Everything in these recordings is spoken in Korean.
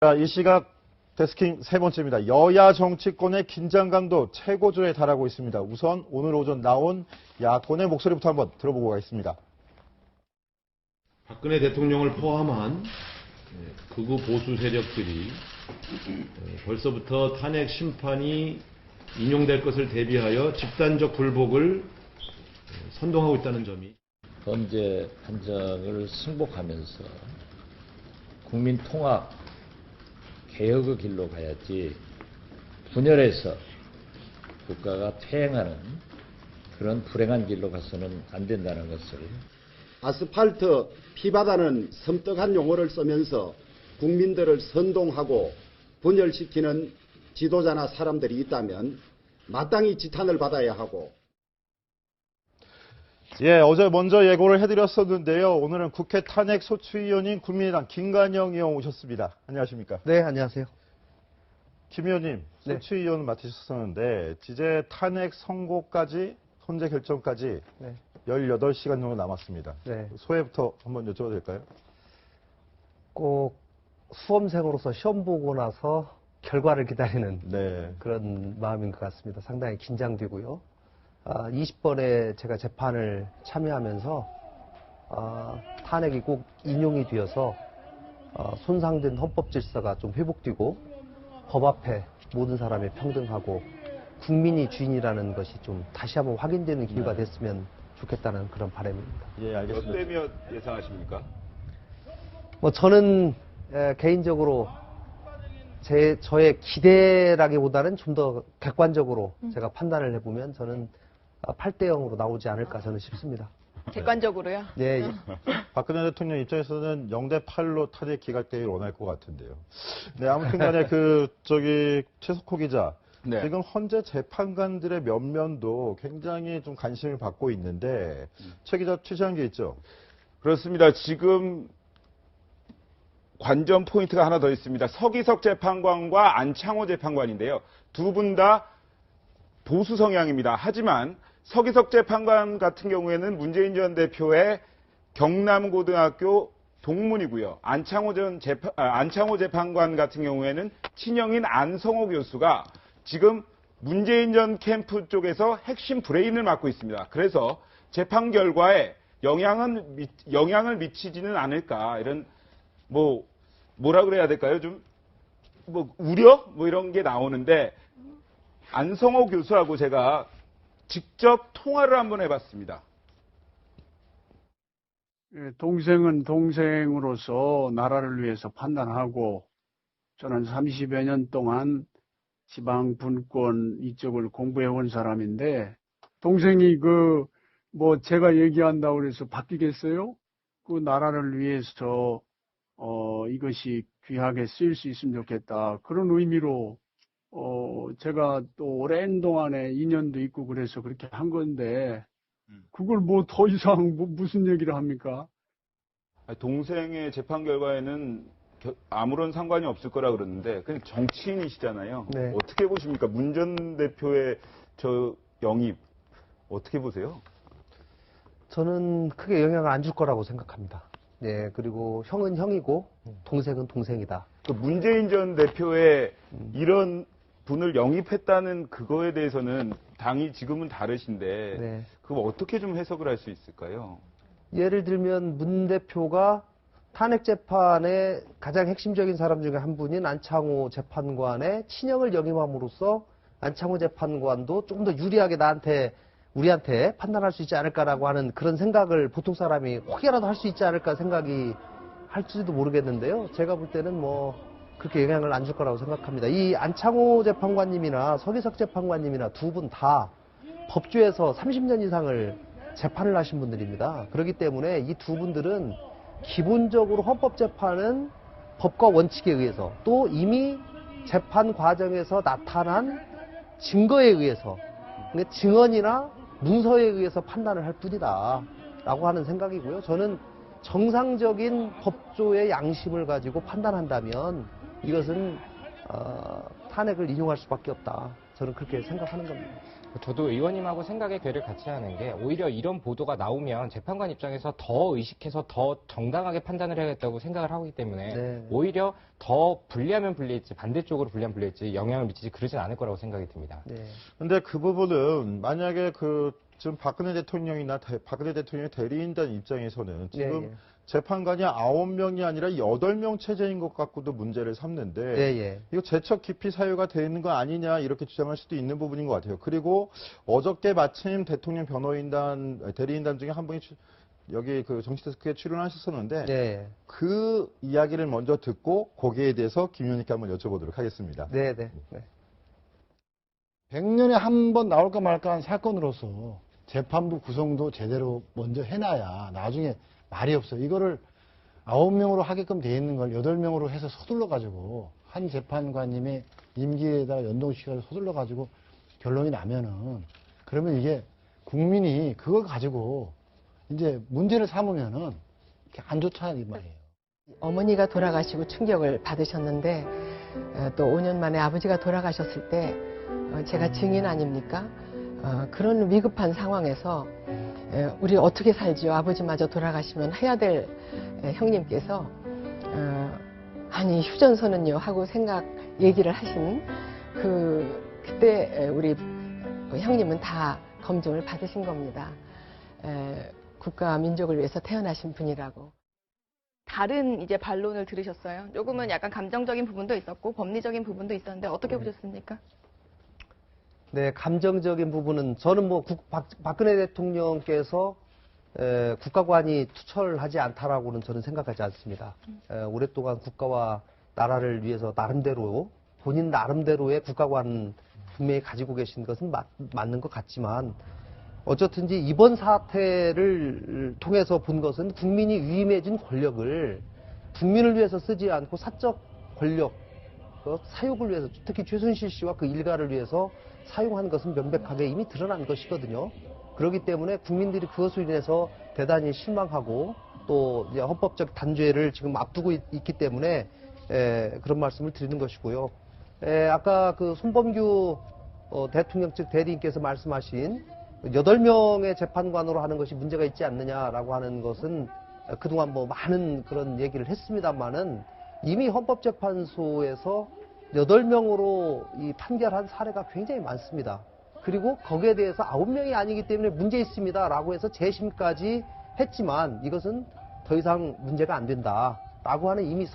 자, 이 시각 데스킹 세 번째입니다. 여야 정치권의 긴장감도 최고조에 달하고 있습니다. 우선 오늘 오전 나온 야권의 목소리부터 한번 들어보고 가겠습니다. 박근혜 대통령을 포함한 극우 보수 세력들이 벌써부터 탄핵 심판이 인용될 것을 대비하여 집단적 불복을 선동하고 있다는 점이 범죄 판정을 승복하면서 국민 통합 개혁의 길로 가야지 분열해서 국가가 퇴행하는 그런 불행한 길로 가서는 안 된다는 것을 아스팔트 피바다는 섬뜩한 용어를 쓰면서 국민들을 선동하고 분열시키는 지도자나 사람들이 있다면 마땅히 지탄을 받아야 하고. 예, 어제 먼저 예고를 해드렸었는데요. 오늘은 국회 탄핵 소추위원인 국민의당 김관영 의원 오셨습니다. 안녕하십니까? 네, 안녕하세요. 김 의원님, 소추위원 맡으셨었는데 이제 탄핵 선고까지, 헌재 결정까지 18시간 정도 남았습니다. 소회부터 한번 여쭤봐도 될까요? 꼭 수험생으로서 시험 보고 나서 결과를 기다리는 그런 마음인 것 같습니다. 상당히 긴장되고요. 20번의 제가 재판을 참여하면서 탄핵이 꼭 인용이 되어서 손상된 헌법 질서가 좀 회복되고 법 앞에 모든 사람이 평등하고 국민이 주인이라는 것이 좀 다시 한번 확인되는 기회가 됐으면 좋겠다는 그런 바람입니다. 예, 알겠습니다. 몇 대면 예상하십니까? 저는 개인적으로 저의 기대라기보다는 좀 더 객관적으로 제가 판단을 해보면 저는 8대 0으로 나오지 않을까 저는 싶습니다. 객관적으로요? 네. 박근혜 대통령 입장에서는 0대 8로 탄핵 기각되기를 원할 것 같은데요. 네, 아무튼 간에 최석호 기자. 지금 헌재 재판관들의 면면도 굉장히 좀 관심을 받고 있는데, 최 기자 취재한 게 있죠? 그렇습니다. 지금 관전 포인트가 하나 더 있습니다. 서기석 재판관과 안창호 재판관인데요. 두 분 다 보수 성향입니다. 하지만 서기석 재판관 같은 경우에는 문재인 전 대표의 경남고등학교 동문이고요. 안창호 재판관 같은 경우에는 친형인 안성호 교수가 지금 문재인 전 캠프 쪽에서 핵심 브레인을 맡고 있습니다. 그래서 재판 결과에 영향을 미치지는 않을까, 이런 뭐라 그래야 될까요? 좀 우려 이런 게 나오는데, 안성호 교수하고 제가 직접 통화를 한번 해봤습니다. 동생은 동생으로서 나라를 위해서 판단하고, 저는 30여 년 동안 지방 분권 이쪽을 공부해온 사람인데, 동생이 제가 얘기한다고 그래서 바뀌겠어요? 그 나라를 위해서 이것이 귀하게 쓰일 수 있으면 좋겠다. 그런 의미로 제가 또 오랜 동안에 인연도 있고 그래서 그렇게 한 건데, 그걸 더 이상 무슨 얘기를 합니까? 동생의 재판 결과에는 아무런 상관이 없을 거라 그러는데, 그냥 정치인이시잖아요. 네. 어떻게 보십니까? 문 전 대표의 영입 어떻게 보세요? 저는 크게 영향을 안 줄 거라고 생각합니다. 네, 그리고 형은 형이고 동생은 동생이다. 문재인 전 대표의 이런 분을 영입했다는 그거에 대해서는 당이 지금은 다르신데, 그거 어떻게 좀 해석을 할 수 있을까요? 예를 들면 문 대표가 탄핵 재판의 가장 핵심적인 사람 중에 한 분인 안창호 재판관의 친형을 영임함으로써 안창호 재판관도 조금 더 유리하게 우리한테 판단할 수 있지 않을까라고 하는 그런 생각을 보통 사람이 혹여라도 할 수 있지 않을까 생각이 할지도 모르겠는데요. 제가 볼 때는 그렇게 영향을 안 줄 거라고 생각합니다. 이 안창호 재판관님이나 서기석 재판관님이나 두 분 다 법조에서 30년 이상을 재판을 하신 분들입니다. 그렇기 때문에 이 두 분들은 기본적으로 헌법재판은 법과 원칙에 의해서 또 이미 재판 과정에서 나타난 증거에 의해서, 그러니까 증언이나 문서에 의해서 판단을 할 뿐이다 라고 하는 생각이고요. 저는 정상적인 법조의 양심을 가지고 판단한다면 이것은 탄핵을 인용할 수밖에 없다. 저는 그렇게 생각하는 겁니다. 저도 의원님하고 생각의 궤를 같이 하는 게 오히려 이런 보도가 나오면 재판관 입장에서 더 의식해서 더 정당하게 판단을 해야겠다고 생각을 하기 때문에 네. 오히려 더 불리하면 불리했지 반대쪽으로 불리하면 불리했지 영향을 미치지 그러진 않을 거라고 생각이 듭니다. 네. 근데 그 부분은 만약에 지금 박근혜 대통령이나 박근혜 대통령의 대리인단 입장에서는 지금 예. 재판관이 9명이 아니라 8명 체제인 것 갖고도 문제를 삼는데 예. 이거 재척 기피 사유가 되어 있는 거 아니냐 이렇게 주장할 수도 있는 부분인 것 같아요. 그리고 어저께 마침 대통령 변호인단 대리인단 중에 한 분이 여기 그 정치데스크에 출연하셨었는데 네. 그 이야기를 먼저 듣고 거기에 대해서 김 의원님께 한번 여쭤보도록 하겠습니다. 네. 100년에 한 번 나올까 말까 한 사건으로서 재판부 구성도 제대로 먼저 해놔야 나중에 말이 없어요. 이거를 9명으로 하게끔 돼 있는 걸 8명으로 해서 서둘러가지고 한 재판관님의 임기에다가 연동시켜서 서둘러가지고 결론이 나면은 그러면 이게 국민이 그걸 가지고 이제 문제를 삼으면은 안 좋다 이 말이에요. 어머니가 돌아가시고 충격을 받으셨는데 또 5년 만에 아버지가 돌아가셨을 때 제가 증인 아닙니까? 그런 위급한 상황에서 우리 어떻게 살지요? 아버지마저 돌아가시면 해야 될 형님께서 아니 휴전선은요 하고 얘기를 하신 그때 우리 형님은 다 검증을 받으신 겁니다. 국가와 민족을 위해서 태어나신 분이라고. 다른 이제 반론을 들으셨어요. 조금은 약간 감정적인 부분도 있었고 법리적인 부분도 있었는데 어떻게 보셨습니까? 네, 감정적인 부분은 저는 박근혜 대통령께서 국가관이 투철하지 않다라고는 저는 생각하지 않습니다. 오랫동안 국가와 나라를 위해서 본인 나름대로의 국가관 분명히 가지고 계신 것은 맞는 것 같지만 어쨌든지 이번 사태를 통해서 본 것은 국민이 위임해준 권력을 국민을 위해서 쓰지 않고 사적 권력, 사욕을 위해서 특히 최순실 씨와 그 일가를 위해서 사용한 것은 명백하게 이미 드러난 것이거든요. 그렇기 때문에 국민들이 그것으로 인해서 대단히 실망하고 또 이제 헌법적 단죄를 지금 앞두고 있기 때문에 그런 말씀을 드리는 것이고요. 아까 그 손범규 대통령 측 대리인께서 말씀하신 8명의 재판관으로 하는 것이 문제가 있지 않느냐라고 하는 것은 그동안 많은 그런 얘기를 했습니다만은 이미 헌법재판소에서 8명으로 이 판결한 사례가 굉장히 많습니다. 그리고 거기에 대해서 9명이 아니기 때문에 문제 있습니다라고 해서 재심까지 했지만 이것은 더 이상 문제가 안 된다라고 하는 이미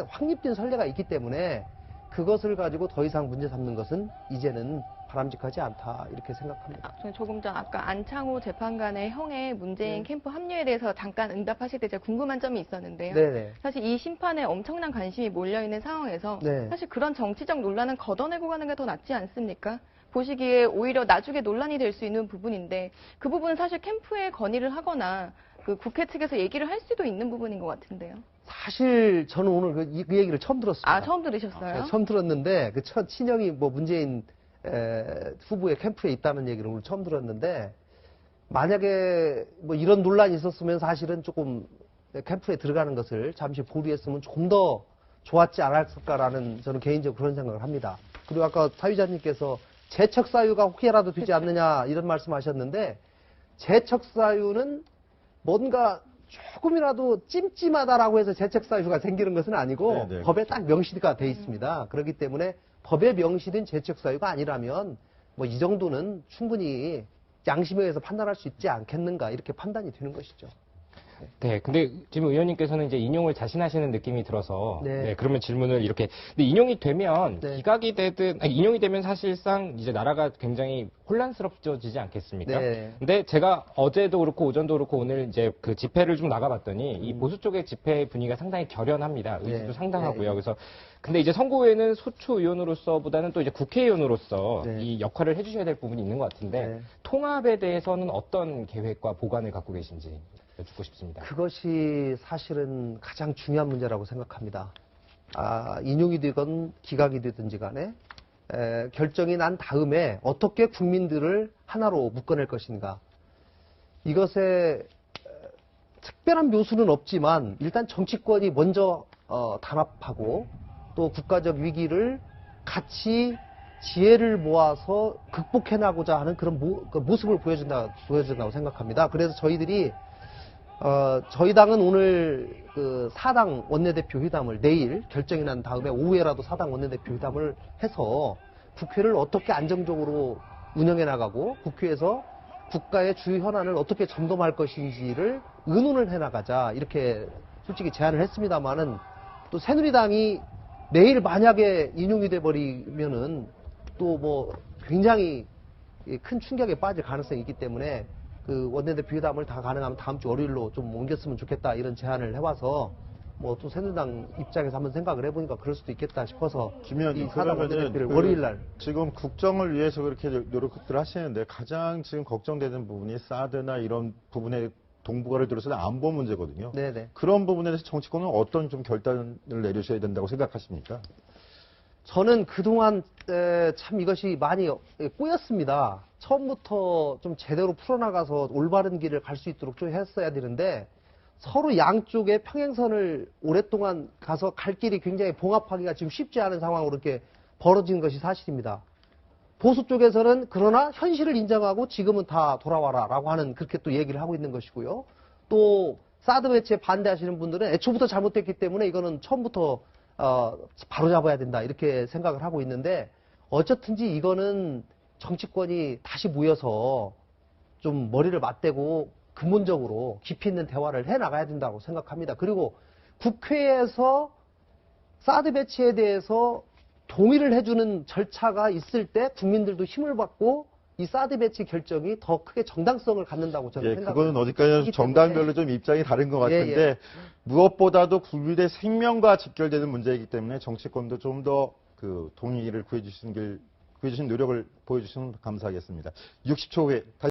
확립된 선례가 있기 때문에 그것을 가지고 더 이상 문제 삼는 것은 이제는 바람직하지 않다 이렇게 생각합니다. 저는 조금 전 아까 안창호 재판관의 형의 문재인 캠프 합류에 대해서 잠깐 응답하실 때 제가 궁금한 점이 있었는데요. 네네. 사실 이 심판에 엄청난 관심이 몰려있는 상황에서 네. 사실 그런 정치적 논란은 걷어내고 가는 게 더 낫지 않습니까? 보시기에 오히려 나중에 논란이 될 수 있는 부분인데 그 부분은 사실 캠프에 건의를 하거나 그 국회 측에서 얘기를 할 수도 있는 부분인 것 같은데요. 사실 저는 오늘 그 얘기를 처음 들었습니다. 아, 처음 들으셨어요? 네, 처음 들었는데 그 친형이 문재인 후보의 캠프에 있다는 얘기를 오늘 처음 들었는데 만약에 이런 논란이 있었으면 사실은 조금 캠프에 들어가는 것을 잠시 보류했으면 조금 더 좋았지 않았을까라는 저는 개인적으로 그런 생각을 합니다. 그리고 아까 사유자님께서 재척 사유가 혹시라도 되지 않느냐 이런 말씀하셨는데 재척 사유는 뭔가 조금이라도 찜찜하다라고 해서 재척 사유가 생기는 것은 아니고 네네. 법에 딱 명시가 돼 있습니다. 그렇기 때문에 법에 명시된 재척 사유가 아니라면 이 정도는 충분히 양심에 의해서 판단할 수 있지 않겠는가 이렇게 판단이 되는 것이죠. 네, 근데 지금 의원님께서는 이제 인용을 자신하시는 느낌이 들어서 네. 그러면 질문을 이렇게 근데 인용이 되면 네. 기각이 되든 인용이 되면 사실상 이제 나라가 굉장히 혼란스럽어지지 않겠습니까? 네. 근데 제가 어제도 그렇고 오전도 그렇고 오늘 이제 그 집회를 좀 나가봤더니 이 보수 쪽의 집회 분위기가 상당히 결연합니다. 의지도 네. 상당하고요. 네. 그래서 근데 이제 선거후에는 소추 의원으로서보다는 또 이제 국회의원으로서 네. 이 역할을 해주셔야 될 부분이 있는 것 같은데 네. 통합에 대해서는 어떤 계획과 보관을 갖고 계신지 여쭙고 싶습니다. 그것이 사실은 가장 중요한 문제라고 생각합니다. 인용이 되건 기각이 되든지 간에 결정이 난 다음에 어떻게 국민들을 하나로 묶어낼 것인가. 이것에 특별한 묘수는 없지만 일단 정치권이 먼저 단합하고 또 국가적 위기를 같이 지혜를 모아서 극복해나고자 하는 그런 모습을 보여준다고 생각합니다. 그래서 저희들이 저희 당은 오늘 그 4당 원내대표 회담을 내일 결정이 난 다음에 오후에라도 4당 원내대표 회담을 해서 국회를 어떻게 안정적으로 운영해 나가고 국회에서 국가의 주요 현안을 어떻게 점검할 것인지를 의논을 해 나가자 이렇게 솔직히 제안을 했습니다만은 또 새누리당이 내일 만약에 인용이 돼 버리면은 또 뭐 굉장히 큰 충격에 빠질 가능성이 있기 때문에 그 원내대표 회담을 다 가능하면 다음 주 월요일로 좀 옮겼으면 좋겠다 이런 제안을 해와서 뭐 또 새누리당 입장에서 한번 생각을 해보니까 그럴 수도 있겠다 싶어서 이 사당 원내대표를 월요일날 지금 국정을 위해서 그렇게 노력들 하시는데 가장 지금 걱정되는 부분이 사드나 이런 부분에 동북아를 둘러싼 안보 문제거든요. 네네. 그런 부분에 대해서 정치권은 어떤 좀 결단을 내리셔야 된다고 생각하십니까? 저는 그동안 참 이것이 많이 꼬였습니다. 처음부터 좀 제대로 풀어나가서 올바른 길을 갈 수 있도록 좀 했어야 되는데 서로 양쪽의 평행선을 오랫동안 가서 갈 길이 굉장히 봉합하기가 지금 쉽지 않은 상황으로 이렇게 벌어진 것이 사실입니다. 보수 쪽에서는 그러나 현실을 인정하고 지금은 다 돌아와라 라고 하는 그렇게 또 얘기를 하고 있는 것이고요. 또 사드 배치에 반대하시는 분들은 애초부터 잘못됐기 때문에 이거는 처음부터 바로잡아야 된다 이렇게 생각을 하고 있는데 어쨌든지 이거는 정치권이 다시 모여서 좀 머리를 맞대고 근본적으로 깊이 있는 대화를 해나가야 된다고 생각합니다. 그리고 국회에서 사드 배치에 대해서 동의를 해주는 절차가 있을 때 국민들도 힘을 받고 이 사드 배치 결정이 더 크게 정당성을 갖는다고 저는 생각합니다. 그거는 어디까지 정당별로 좀 입장이 다른 것 같은데 무엇보다도 국민의 생명과 직결되는 문제이기 때문에 정치권도 좀 더 그 동의를 구해주신 노력을 보여주시면 감사하겠습니다. 60초 후에